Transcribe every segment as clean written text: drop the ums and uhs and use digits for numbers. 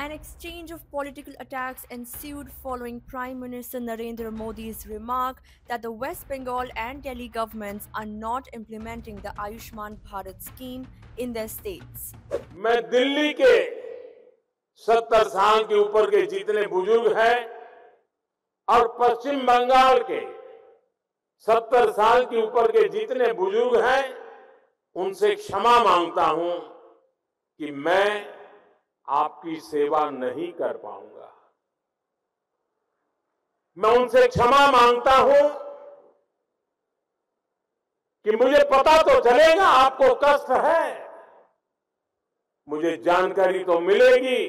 An exchange of political attacks ensued following Prime Minister Narendra Modi's remark that the West Bengal and Delhi governments are not implementing the Ayushman Bharat scheme in their states. मैं दिल्ली के 70 साल के ऊपर के जितने बुजुर्ग हैं और पश्चिम बंगाल के 70 साल के ऊपर के जितने बुजुर्ग हैं उनसे क्षमा मांगता हूं कि मैं आपकी सेवा नहीं कर पाऊंगा। मैं उनसे क्षमा मांगता हूं कि मुझे पता तो चलेगा आपको कष्ट है, मुझे जानकारी तो मिलेगी,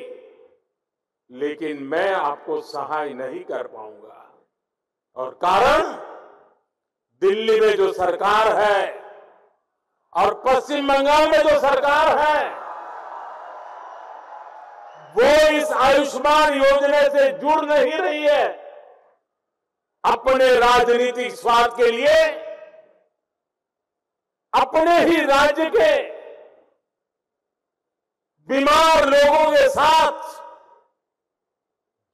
लेकिन मैं आपको सहाय नहीं कर पाऊंगा। और कारण दिल्ली में जो सरकार है और पश्चिम बंगाल में जो सरकार है वो इस आयुष्मान योजना से जुड़ नहीं रही है। अपने राजनीतिक स्वार्थ के लिए अपने ही राज्य के बीमार लोगों के साथ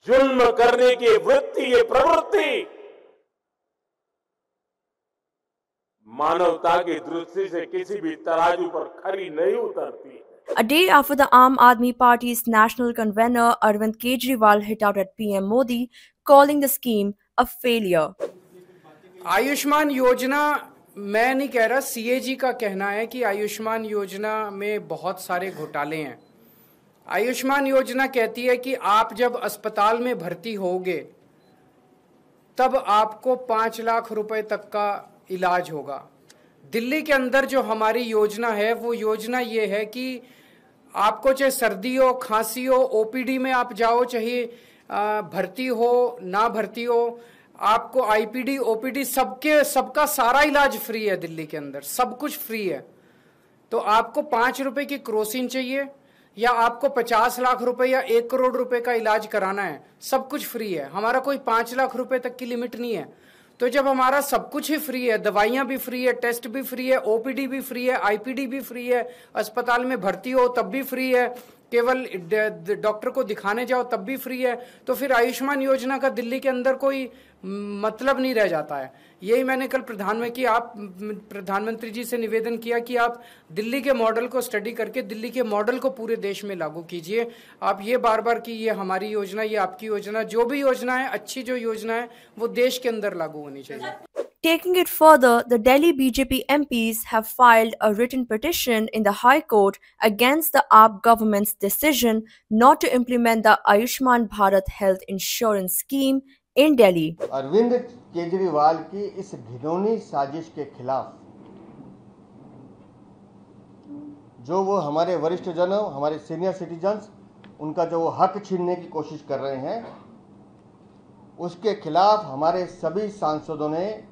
जुल्म करने की वृत्ति, ये प्रवृत्ति मानवता की दृष्टि से किसी भी तराजू पर खरी नहीं उतरती। A day after the Aam Aadmi Party's national convener Arvind Kejriwal hit out at PM Modi, calling the scheme a failure. Ayushman योजना, मैं नहीं कह रहा, CAG का कहना है कि आयुष्मान योजना में बहुत सारे घोटाले हैं। आयुष्मान योजना कहती है कि आप जब अस्पताल में भर्ती होगे तब आपको 5 लाख रुपए तक का इलाज होगा। दिल्ली के अंदर जो हमारी योजना है वो योजना ये है कि आपको चाहे सर्दी हो, खांसी हो, OPD में आप जाओ, चाहे भर्ती हो ना भर्ती हो, आपको IPD, OPD सबका सारा इलाज फ्री है। दिल्ली के अंदर सब कुछ फ्री है। तो आपको 5 रुपए की क्रोसिन चाहिए या आपको 50 लाख रुपए या 1 करोड़ रुपए का इलाज कराना है, सब कुछ फ्री है। हमारा कोई 5 लाख रुपए तक की लिमिट नहीं है। तो जब हमारा सब कुछ ही फ्री है, दवाइयां भी फ्री है, टेस्ट भी फ्री है, OPD भी फ्री है, IPD भी फ्री है, अस्पताल में भर्ती हो तब भी फ्री है, केवल डॉक्टर को दिखाने जाओ तब भी फ्री है, तो फिर आयुष्मान योजना का दिल्ली के अंदर कोई मतलब नहीं रह जाता है। यही मैंने कल प्रधानमंत्री जी से निवेदन किया कि आप दिल्ली के मॉडल को स्टडी करके दिल्ली के मॉडल को पूरे देश में लागू कीजिए। आप ये बार बार कि ये हमारी योजना, ये आपकी योजना, जो भी योजना है, अच्छी जो योजना है वो देश के अंदर लागू होनी चाहिए। Taking it further, the Delhi BJP MPs have filed a written petition in the High Court against the AAP government's decision not to implement the Ayushman Bharat health insurance scheme in Delhi. Arvind Kejriwal की इस घिनौनी साजिश के खिलाफ जो वो हमारे वरिष्ठ जनों, हमारे सीनियर सिटीजन्स, उनका जो वो हक छीनने की कोशिश कर रहे हैं, उसके खिलाफ हमारे सभी सांसदों ने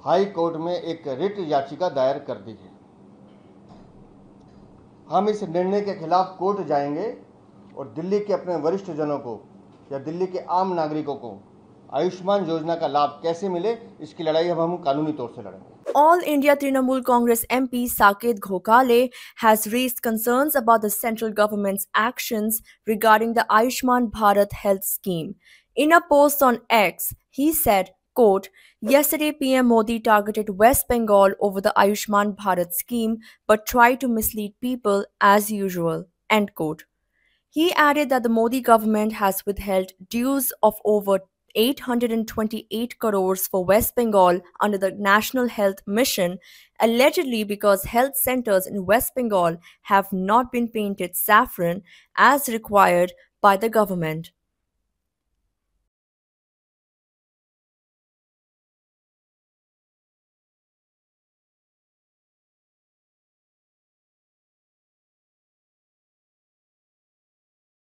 हाई कोर्ट में एक रिट याचिका दायर कर दी है। हम इस निर्णय के खिलाफ कोर्ट जाएंगे और दिल्ली के अपने वरिष्ठ जनों को या दिल्ली के आम नागरिकों को आयुष्मान योजना का लाभ कैसे मिले, इसकी लड़ाई हम कानूनी तौर से लड़ेंगे। All India Trinamool Congress MP Saket Ghokale has raised concerns about the central government's actions regarding the Ayushman Bharat health scheme. In a post on X, he said, quote, "Yesterday PM Modi targeted West Bengal over the Ayushman Bharat scheme but tried to mislead people as usual." End quote. He added that the Modi government has withheld dues of over 828 crores for West Bengal under the National Health Mission, allegedly because health centers in West Bengal have not been painted saffron as required by the government.